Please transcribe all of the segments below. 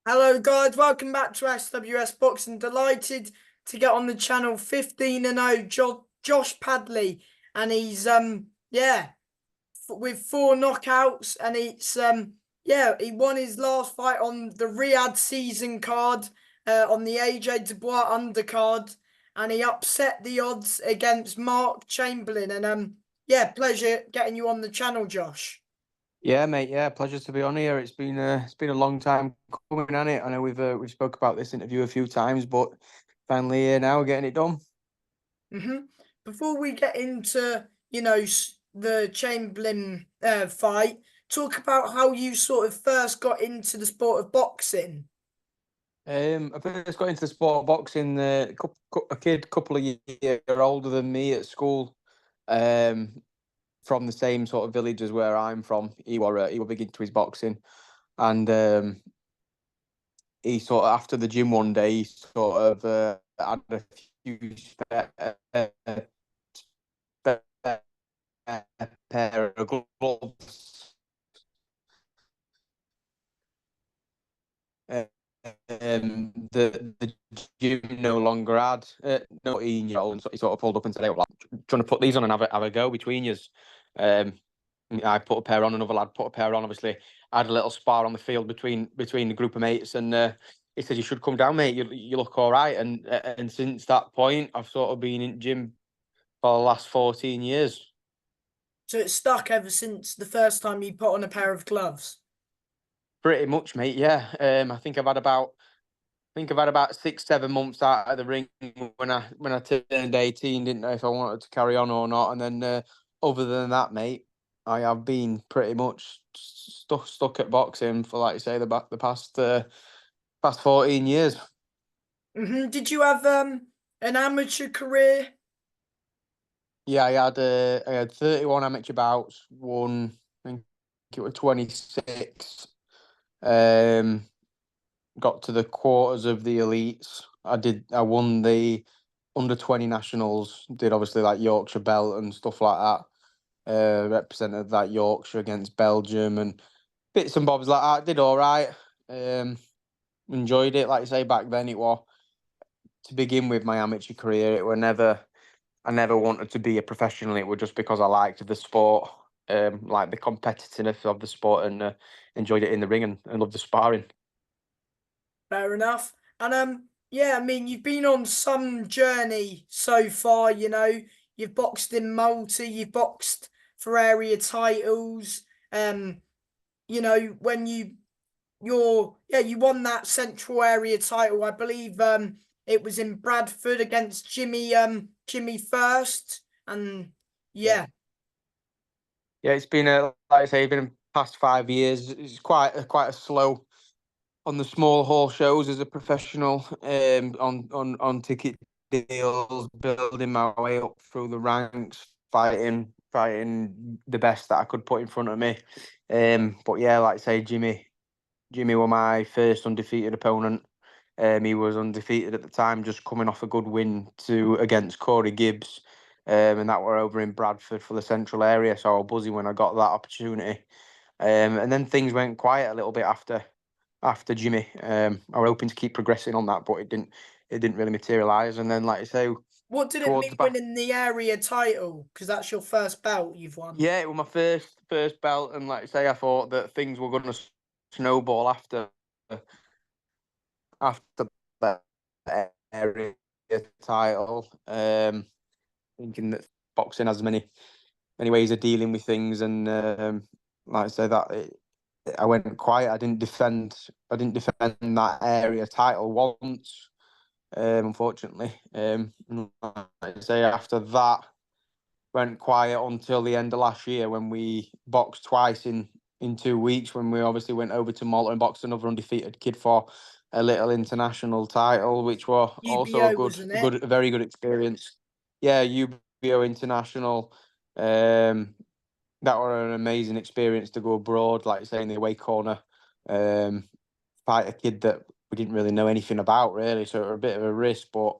Hello guys, welcome back to SWS Boxing. Delighted to get on the channel 15-0 Josh Padley, and he's with four knockouts, and he won his last fight on the Riyadh season card, on the AJ Dubois undercard, and he upset the odds against Mark Chamberlain. And pleasure getting you on the channel, Josh. Yeah, mate. Yeah, pleasure to be on here. It's been a long time coming on it. I know we've spoke about this interview a few times, but finally here now, getting it done. hmm Before we get into, the Chamberlain fight, talk about how you sort of first got into the sport of boxing. I first got into the sport of boxing. A kid, couple of years older than me at school, um, from the same sort of village as where I'm from. He were big into his boxing, and he sort of after the gym one day, he sort of had a few pair of gloves. The gym no longer had no 14-year-old, and so he sort of pulled up and said, "Hey, well, I'm trying to put these on and have a go between you." Um, I put a pair on, another lad put a pair on. Obviously, I had a little spar on the field between the group of mates, and he said, "You should come down, mate. You look all right." And since that point, I've sort of been in gym for the last 14 years. So it's stuck ever since the first time you put on a pair of gloves. Pretty much, mate. Yeah. I think I've had about 6, 7 months out of the ring when I turned 18. Didn't know if I wanted to carry on or not. And then other than that, mate, I have been pretty much stuck at boxing for, like you say, the past 14 years. Did you have an amateur career? Yeah, I had 31 amateur bouts. Won, I think it was 26. Um, got to the quarters of the elites. I won the under 20 nationals. Did obviously like Yorkshire belt and stuff like that. Represented that Yorkshire against Belgium and bits and bobs like that. Did all right. Um, Enjoyed it. Like I say, back then it was to begin with my amateur career. It were never. I never wanted to be a professional. It was just because I liked the sport, like the competitiveness of the sport, and enjoyed it in the ring and loved the sparring. Fair enough. And I mean, you've been on some journey so far. You've boxed in multi, you've boxed for area titles. Um, when you won that central area title. I believe it was in Bradford against Jimmy First. And Yeah. yeah. Yeah, it's been like I say, it's been past 5 years. It's quite a slow on the small hall shows as a professional, on ticket deals, building my way up through the ranks, fighting the best that I could put in front of me. But yeah, like I say, Jimmy were my first undefeated opponent. He was undefeated at the time, just coming off a good win to against Corey Gibbs, and that were over in Bradford for the central area. So I was buzzing when I got that opportunity. And then things went quiet a little bit after Jimmy. I was hoping to keep progressing on that, but it didn't really materialise. And then, like I say, What did it towards mean the back, winning the area title? Because that's your first belt you've won. yeah, it was my first belt, and like I say, I thought that things were going to snowball after that area title. Thinking that boxing has many ways of dealing with things, and like I say, I went quiet. I didn't defend that area title once, unfortunately. Like I say, after that, went quiet until the end of last year when we boxed twice in 2 weeks. When we obviously went over to Malta and boxed another undefeated kid for a little international title, which was also UBO, wasn't it? a very good experience. Yeah, UBO international. Um, that were an amazing experience to go abroad, like I say, in the away corner, um, fight a kid that we didn't really know anything about, really. So it was a bit of a risk, but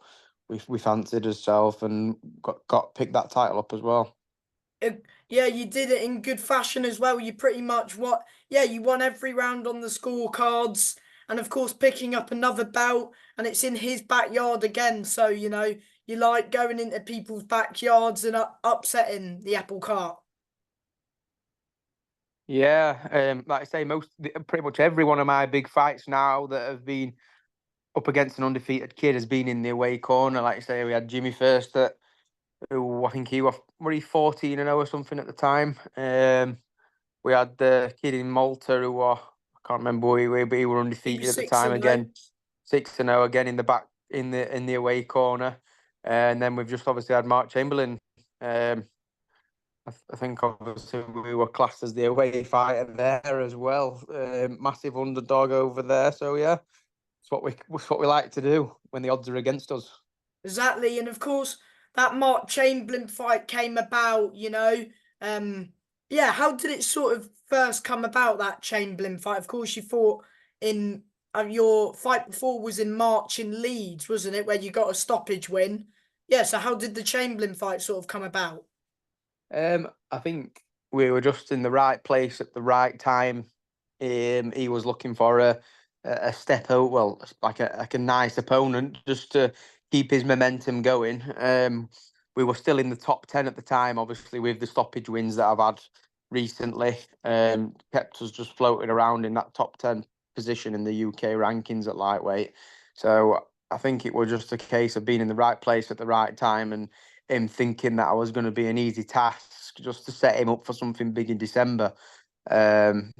we fancied ourselves and got picked that title up as well. Yeah, you did it in good fashion as well. You pretty much you won every round on the scorecards, and of course picking up another belt, and it's in his backyard again. So you like going into people's backyards and upsetting the apple cart. Yeah, like I say, pretty much every one of my big fights now that have been up against an undefeated kid has been in the away corner. Like I say, we had Jimmy first who I think he was, were he 14-0 or something at the time. We had the kid in Malta who I can't remember who he were, but he were He undefeated was at the six time and zero. again, 6-0 again in the back in the away corner. And then we've just obviously had Mark Chamberlain. Um, I think obviously we were classed as the away fighter there as well. Massive underdog over there. So yeah, it's what we like to do when the odds are against us. Exactly, and of course that Mark Chamberlain fight came about. Um, yeah. How did it sort of first come about, that Chamberlain fight? Of course, you fought in your fight before was in March in Leeds, wasn't it, where you got a stoppage win? Yeah. So how did the Chamberlain fight sort of come about? I think we were just in the right place at the right time. He was looking for a step out, well, like a nice opponent just to keep his momentum going. We were still in the top 10 at the time, obviously with the stoppage wins that I've had recently. Kept us just floating around in that top 10 position in the UK rankings at lightweight. So I think it was just a case of being in the right place at the right time and him thinking that I was going to be an easy task just to set him up for something big in December. Um,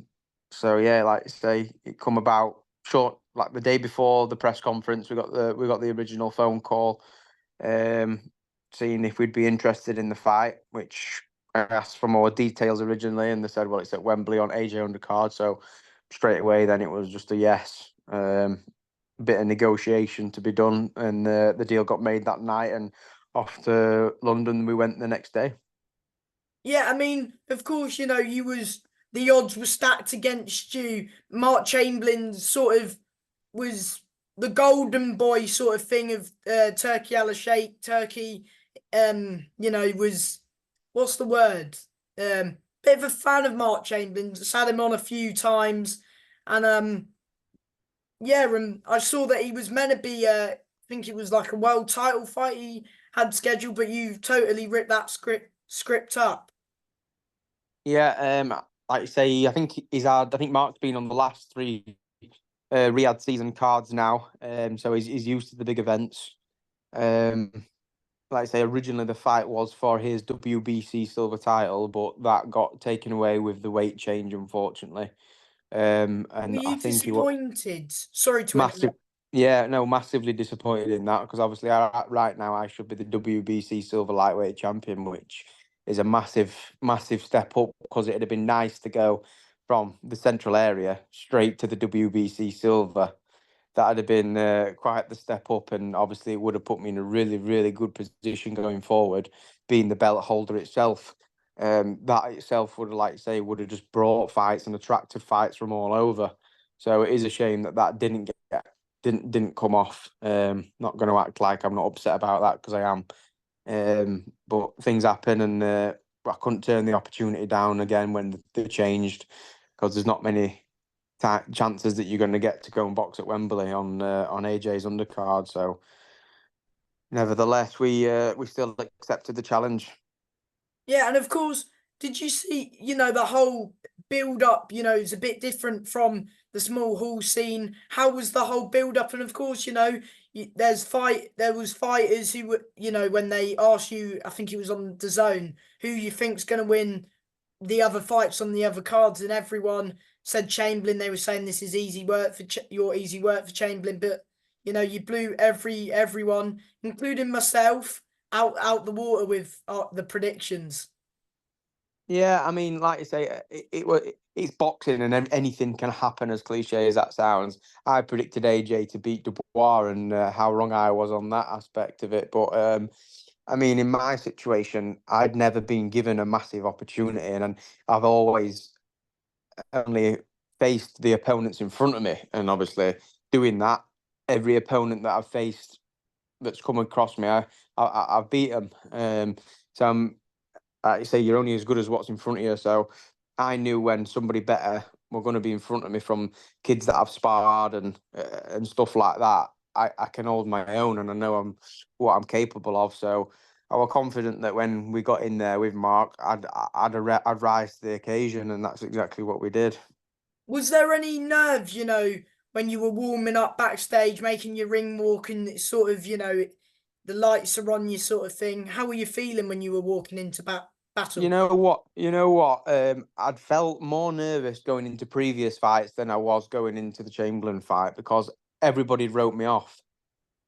so yeah, like I say, it come about short, like the day before the press conference. We got the original phone call, um, seeing if we'd be interested in the fight, which I asked for more details originally, and they said, well, it's at Wembley on AJ undercard. So straight away, then it was just a yes. Bit of negotiation to be done, and the deal got made that night, and off to London we went the next day. Yeah, I mean, of course, the odds were stacked against you. Mark Chamberlain sort of was the golden boy sort of thing of Turkey Al Sheikh. Turkey, was what's the word? Bit of a fan of Mark Chamberlain. Just had him on a few times, and yeah, and I saw that he was meant to be. I think it was like a world title fight he had scheduled, but you totally ripped that script up. Yeah, like I say, I think Mark's been on the last three Riyadh season cards now, so he's used to the big events. Um, like I say, originally the fight was for his WBC silver title, but that got taken away with the weight change, unfortunately. Were And I you think he was disappointed? Sorry to massive. interrupt. Yeah, no, massively disappointed in that because obviously right now I should be the WBC silver lightweight champion, which is a massive step up because it'd have been nice to go from the central area straight to the WBC silver. That'd have been quite the step up, and obviously it would have put me in a really good position going forward, being the belt holder itself. That itself would have, like I say, would have just brought fights and attracted fights from all over. So it is a shame that that didn't come off. Not going to act like I'm not upset about that because I am. But things happen, and I couldn't turn the opportunity down again when they changed because there's not many chances that you're going to get to go and box at Wembley on AJ's undercard. So nevertheless, we still accepted the challenge. Yeah, and of course, did you see, the whole build up, is a bit different from the small hall scene. How was the whole build up? And of course, there was fighters who were, when they asked you, I think it was on the zone, who you think's going to win the other fights on the other cards, and everyone said Chamberlain. They were saying this is easy work for your easy work for Chamberlain, but you blew everyone, including myself, out the water with the predictions. Yeah, I mean, like you say, it's boxing and anything can happen. As cliche as that sounds, I predicted AJ to beat Dubois, and how wrong I was on that aspect of it. But I mean, in my situation, I'd never been given a massive opportunity, and I've always only faced the opponents in front of me, and obviously doing that, every opponent that I've faced that's come across me, I've beat them. So I'm, like you say, you're only as good as what's in front of you. So I knew when somebody better were going to be in front of me from kids that I've sparred and stuff like that, I can hold my own, and I know what I'm capable of. So I was confident that when we got in there with Mark, I'd rise to the occasion, and that's exactly what we did. Was there any nerves, when you were warming up backstage, making your ring walk, and it's sort of, the lights are on you, sort of thing? How were you feeling when you were walking into You battle? know what? You know what? I'd felt more nervous going into previous fights than I was going into the Chamberlain fight because everybody wrote me off.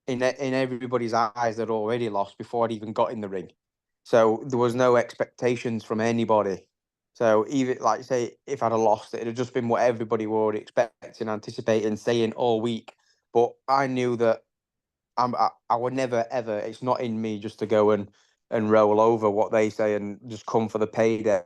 In everybody's eyes, they'd already lost before I'd even got in the ring. So there was no expectations from anybody. So even like you say, if I'd have lost, it'd have just been what everybody were already expecting, anticipating, saying all week. But I knew that I would never ever. It's not in me just to go and roll over what they say and just come for the payday.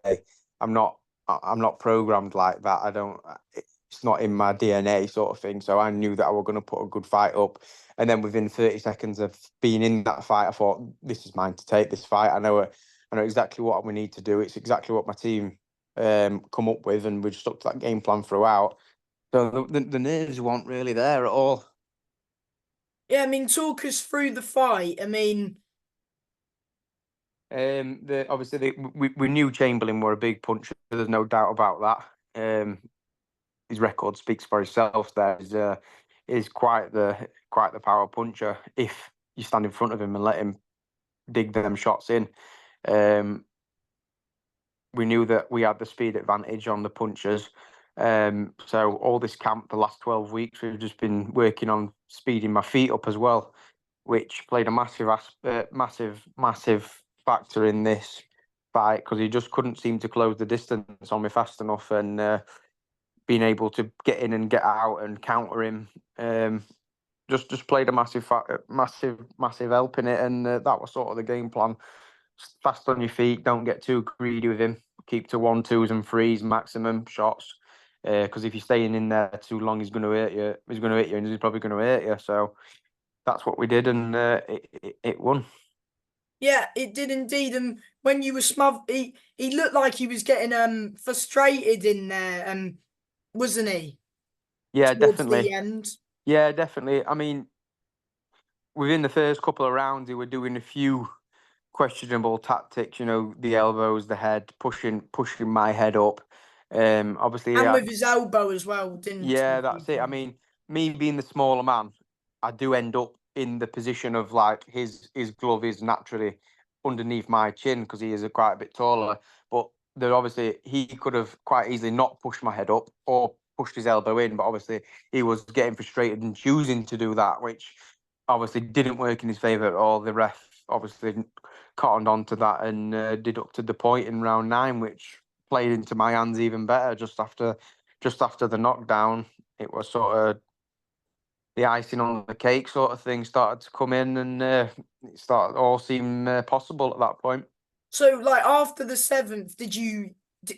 I'm not. I'm not programmed like that. I don't. It's not in my DNA, sort of thing. So I knew that I was going to put a good fight up, and then within 30 seconds of being in that fight, I thought this is mine to take. This fight, I know. I know exactly what we need to do. It's exactly what my team come up with, and we just stuck to that game plan throughout. So the nerves weren't really there at all. Yeah, I mean, talk us through the fight. I mean, Obviously we knew Chamberlain were a big puncher. There's no doubt about that. His record speaks for itself. There is quite the power puncher. If you stand in front of him and let him dig them shots in, um, we knew that we had the speed advantage on the punchers. So all this camp, the last 12 weeks, we've just been working on speeding my feet up as well, which played a massive factor in this fight because he just couldn't seem to close the distance on me fast enough, and being able to get in and get out and counter him just played a massive help in it, and that was sort of the game plan. Fast on your feet, don't get too greedy with him. Keep to 1, 2s, and 3s maximum shots. Because if you're staying in there too long, he's going to hurt you. He's going to hit you, and he's probably going to hurt you. So that's what we did, and it won. yeah, it did indeed. And when you were smothered, he looked like he was getting frustrated in there, wasn't he? Yeah, Towards the definitely. end. Yeah, definitely. I mean, within the first couple of rounds, they were doing a few questionable tactics. You know, the elbows, the head, pushing my head up. Obviously, And with his elbow as well, didn't yeah, he? that's it. I mean, me being the smaller man, I do end up in the position of like his glove is naturally underneath my chin because he is quite a bit taller. But there obviously he could have quite easily not pushed my head up or pushed his elbow in, but obviously he was getting frustrated and choosing to do that, which obviously didn't work in his favour at all. The ref obviously cottoned on to that and deducted the point in round 9, which played into my hands even better just after the knockdown. It was sort of the icing on the cake sort of thing started to come in, and it started all seem possible at that point. So, like after the seventh,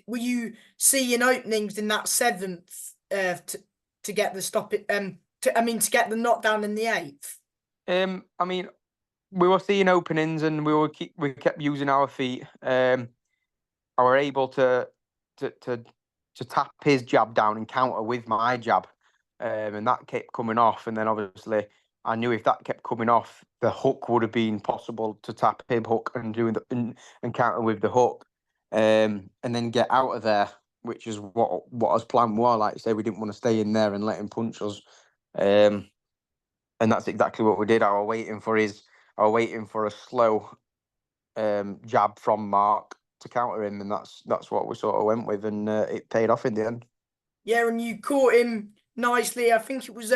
were you seeing openings in that seventh to get the stop it to get the knockdown in the eighth? I mean, we were seeing openings, and we kept using our feet. I were able to to to tap his jab down and counter with my jab, and that kept coming off. And then obviously, I knew if that kept coming off, the hook would have been possible to tap him hook and and counter with the hook, and then get out of there, which is what his plan was. Like you say, we didn't want to stay in there and let him punch us, um, and that's exactly what we did. I was waiting for a slow jab from Mark to counter him, and that's what we sort of went with, and it paid off in the end. Yeah, and you caught him nicely. I think it was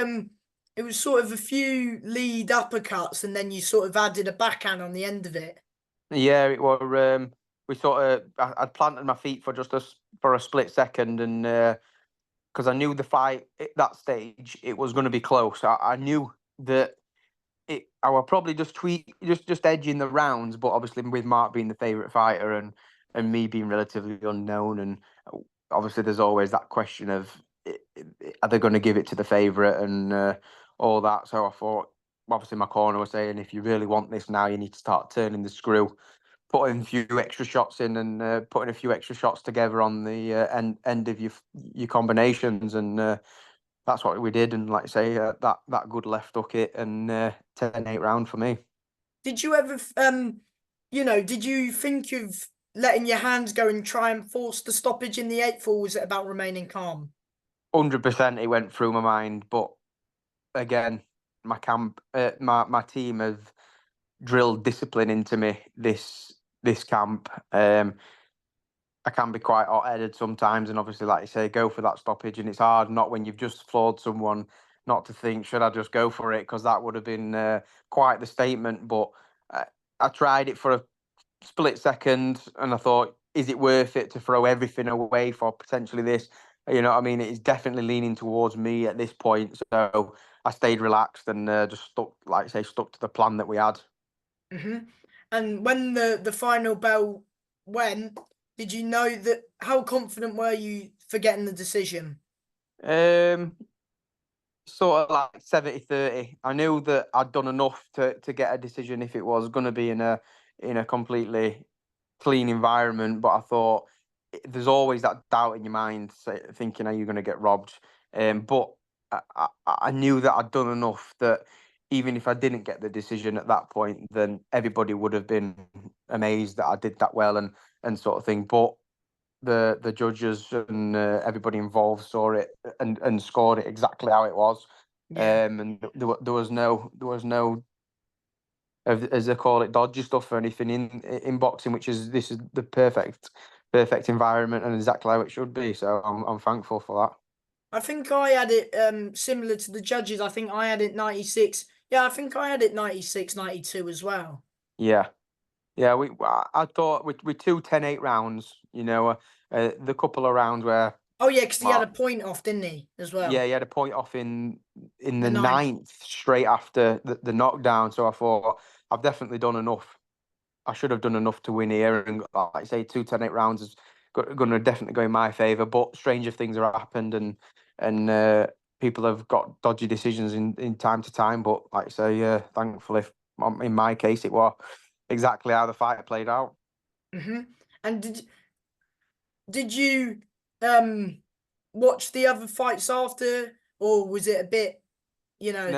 sort of a few lead uppercuts, and then you sort of added a backhand on the end of it. Yeah, it was. We sort of I'd planted my feet for for a split second, and because I knew the fight at that stage it was going to be close. I knew that I was probably just edging the rounds, but obviously with Mark being the favourite fighter and me being relatively unknown, and obviously there's always that question of are they going to give it to the favourite and all that. So I thought, obviously my corner was saying if you really want this now, you need to start turning the screw, putting a few extra shots in and putting a few extra shots together on the end of your combinations, and that's what we did. And like I say, that good left hook it, and 10-8 round for me. Did you ever, did you think of letting your hands go and try and force the stoppage in the eighth, or was it about remaining calm? 100% it went through my mind, but again, my team have drilled discipline into me this camp. I can be quite hot-headed sometimes, and obviously, like you say, go for that stoppage, and it's hard not when you've just floored someone, not to think, should I just go for it? Because that would have been quite the statement. But I tried it for a split second, and I thought, is it worth it to throw everything away for potentially this? You know what I mean? It's definitely leaning towards me at this point. So I stayed relaxed and just stuck, like I say, stuck to the plan that we had. Hmm. And when the final bell went, did you know that? How confident were you for getting the decision? Um, Sort of like 70-30. I knew that I'd done enough to get a decision if it was going to be in a completely clean environment. But I thought there's always that doubt in your mind, thinking, are you going to get robbed? But I knew that I'd done enough that even if I didn't get the decision at that point, then everybody would have been amazed that I did that well and sort of thing. But the judges and everybody involved saw it and scored it exactly how it was. Yeah. And there was no as they call it dodgy stuff or anything in boxing, which is this is the perfect environment and exactly how it should be. So I'm thankful for that. I think I had it similar to the judges. I think I had it 96. Yeah, I think I had it 96, 92 as well. Yeah, yeah. I thought with 2 10-8 rounds, the couple of rounds where Oh yeah, because he had a Mark, point off, didn't he, as yeah, well? he had a point off in the The ninth. ninth straight after the knockdown. So I thought I've definitely done enough. I should have done enough to win here, and like I say, 2 10-8 rounds is going to definitely go in my favour. But stranger things have happened, and people have got dodgy decisions in time to time. But like I say, thankfully, in my case, it was exactly how the fight played out. Hmm. And did you um watch the other fights after, or was it a bit, you know?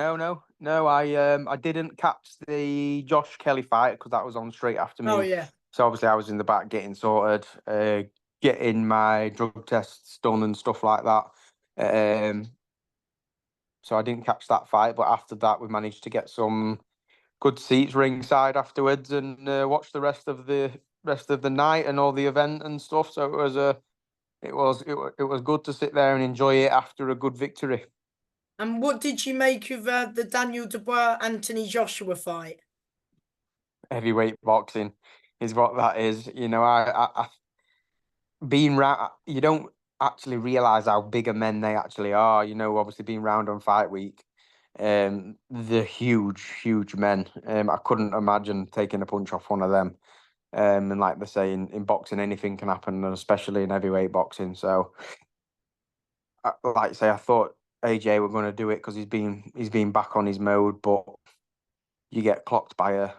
No. I didn't catch the Josh Kelly fight because that was on straight after Oh me. yeah. So obviously I was in the back getting sorted, getting my drug tests done and stuff like that. Um, so I didn't catch that fight, but after that we managed to get some good seats ringside afterwards and watch the rest of the night and all the event and stuff. So it was good to sit there and enjoy it after a good victory. And what did you make of the Daniel Dubois Anthony Joshua fight? Heavyweight boxing is what that is. I being round, you don't actually realize how big a men they actually are. Obviously being round on fight week, the huge men. I couldn't imagine taking a punch off one of them. And like they say in boxing, anything can happen, and especially in heavyweight boxing. So, like I say, I thought AJ were going to do it because he's been back on his mode, but you get clocked by a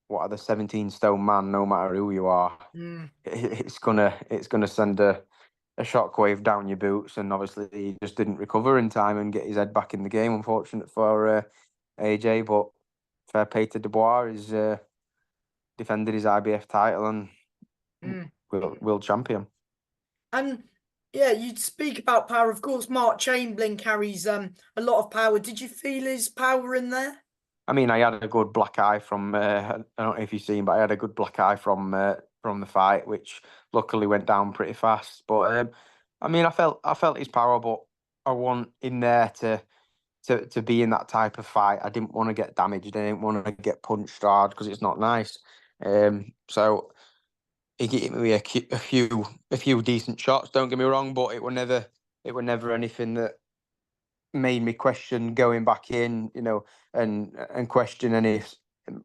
what are the 17 stone man, no matter who you are, Mm, it's gonna send a shockwave down your boots, and obviously he just didn't recover in time and get his head back in the game. Unfortunate for AJ, but fair play to Dubois. He's defended his IBF title and mm. world champion. And yeah, you'd speak about power. Of course, Mark Chamberlain carries a lot of power. Did you feel his power in there? I mean, I had a good black eye from. I don't know if you've seen, but I had a good black eye from the fight, which luckily went down pretty fast. But I mean, I felt his power, but I want in there to be in that type of fight. I didn't want to get damaged. I didn't want to get punched hard because it's not nice. So he gave me a few decent shots. Don't get me wrong, but it were never anything that made me question going back in, and question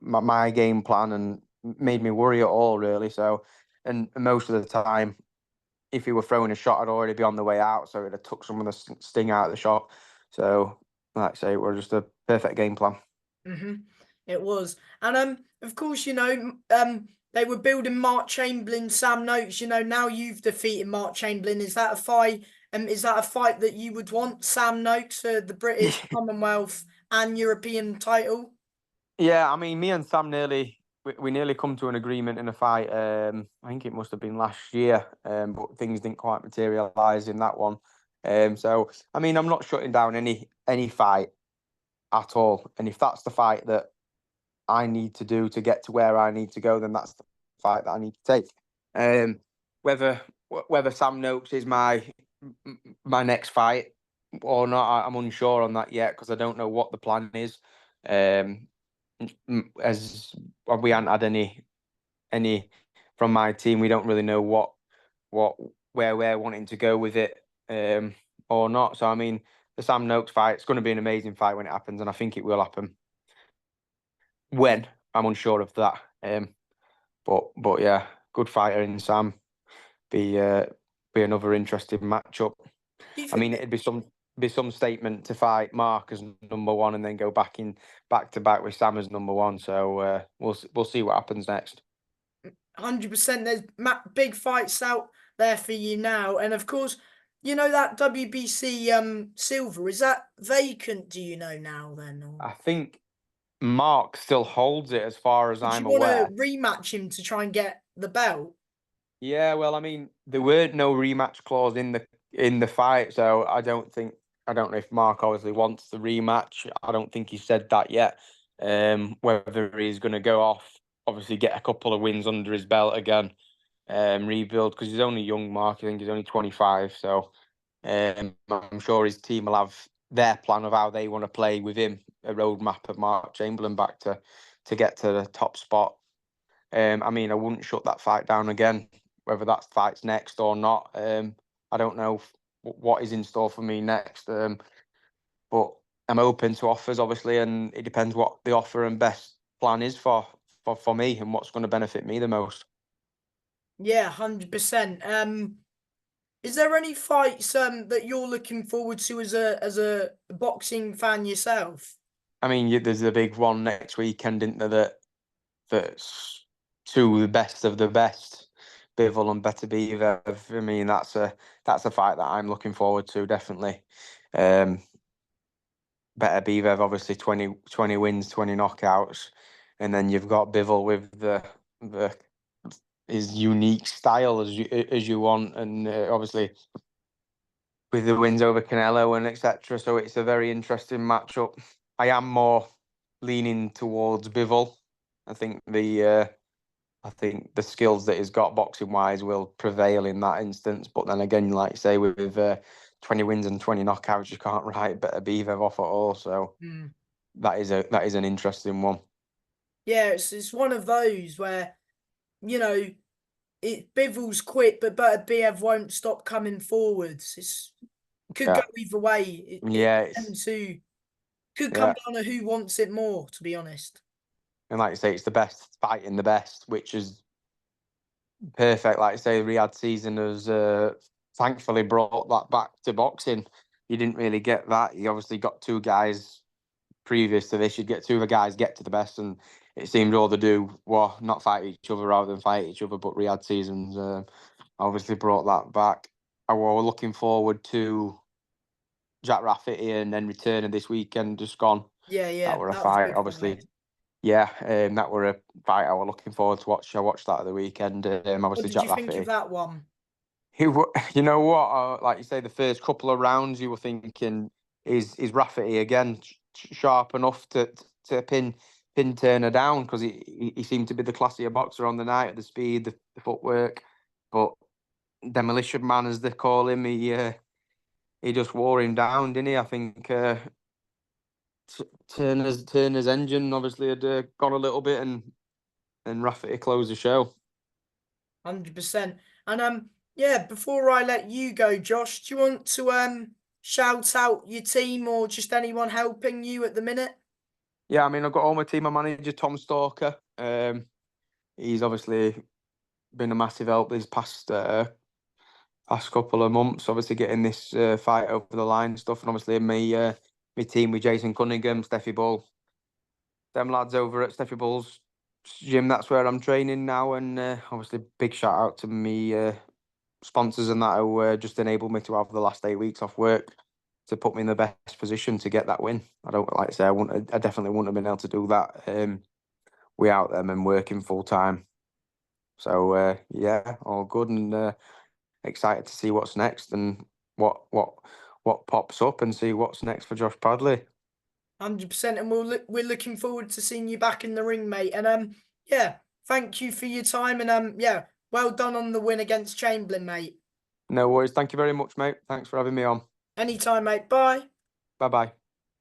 my game plan, and made me worry at all really. So, and most of the time, if he were throwing a shot, I'd already be on the way out, so it took some of the sting out of the shot. So, like I say, it was just a perfect game plan. Hmm. It was, and of course, they were building Mark Chamberlain, Sam Noakes. You know, now you've defeated Mark Chamberlain. Is that a fight? Is that a fight that you would want, Sam Noakes, for the British, Commonwealth, and European title? Yeah, I mean, me and Sam we nearly come to an agreement in a fight. I think it must have been last year, but things didn't quite materialise in that one. So I mean, I'm not shutting down any fight at all. And if that's the fight that I need to do to get to where I need to go, then that's the fight that I need to take. Um, whether whether Sam Noakes is my next fight or not, I'm unsure on that yet because I don't know what the plan is. Um, as we haven't had any from my team, we don't really know what where we're wanting to go with it or not. So I mean, the Sam Noakes fight, it's going to be an amazing fight when it happens, and I think it will happen. When I'm unsure of that. But yeah, good fighter in Sam. Be uh, be another interesting matchup. Do you I think mean, it'd be some statement to fight Mark as number one and then go back to back with Sam as number one. So we'll see what happens next. 100%? There's big fights out there for you now, and of course, you know that WBC silver, is that vacant? Do you know now then, or I think Mark still holds it as far as would I'm you want to aware. rematch him to try and get the belt? Yeah, well, I mean, there weren't no rematch clause in the fight, so I don't know if Mark obviously wants the rematch. I don't think he said that yet. Whether he's going to go off, obviously get a couple of wins under his belt again, rebuild because he's only young. Mark, I think he's only 25, so I'm sure his team will have their plan of how they want to play with him, a roadmap of Mark Chamberlain back to get to the top spot. I mean, I wouldn't shut that fight down again, whether that fight's next or not. I don't know what is in store for me next, but I'm open to offers, obviously, and it depends what the offer and best plan is for me and what's going to benefit me the most. Yeah, 100%. Is there any fights that you're looking forward to as a boxing fan yourself? I mean, there's a big one next weekend, isn't there? That's two of the best of the best, Bivol and Better Beaver. I mean, that's a fight that I'm looking forward to definitely. Um, Better Beaver, obviously 20 wins, 20 knockouts, and then you've got Bivol with the his unique style as you want, and obviously with the wins over Canelo and etc. So it's a very interesting matchup. I am more leaning towards Bivol. I think I think the skills that he's got boxing wise will prevail in that instance. But then again, like you say, with 20 wins and 20 knockouts, you can't write Better Beaver off at all. So Hmm. that is an interesting one. Yeah, it's one of those where, you know, it Bivel's quick, but Butterbiev won't stop coming forwards. It's could go Yeah, either way. It yeah, it's depends who could come yeah, down to who wants it more, to be honest. and like you say, it's the best fighting the best, which is perfect. Like I say, Riyadh season has thankfully brought that back to boxing. You didn't really get that. You obviously got two guys previous to this. You'd get two of the guys get to the best, and it seemed all they do were not fight each other rather than fight each other. But Riyadh seasons obviously brought that back. I was looking forward to Jack Rafferty and then returning this weekend just gone. Yeah, That yeah, were a that was a fight, good obviously. fight. Yeah, that were a fight I was looking forward to watch. I watched that at the weekend. What Obviously did Jack you think of Rafferty. that one? You know what? Like you say, the first couple of rounds, you were thinking, is Rafferty again sharp enough to pin Turner down because he seemed to be the classier boxer on the night, the speed, the footwork, but Demolition Man, as they call him, he just wore him down, didn't he? I think Turner's engine obviously had gone a little bit, and Rafferty closed the show. 100%. And yeah, before I let you go, Josh, do you want to shout out your team or just anyone helping you at the minute? Yeah, I mean, I've got all my team. My manager Tom Stalker. He's obviously been a massive help these past couple of months. Obviously, getting this fight over the line and stuff, and obviously my team with Jason Cunningham, Steffi Bull, them lads over at Steffi Bull's gym. That's where I'm training now, and obviously big shout out to me sponsors and that who just enabled me to have the last 8 weeks off work to put me in the best position to get that win. I don't like to say I definitely wouldn't have been able to do that without them and working full time. So yeah, all good, and excited to see what's next and what pops up and see what's next for Josh Padley. 100%, and we're looking forward to seeing you back in the ring, mate. And yeah, thank you for your time, and yeah, well done on the win against Chamberlain, mate. No worries. Thank you very much, mate. Thanks for having me on. Anytime, mate. Bye. Bye bye.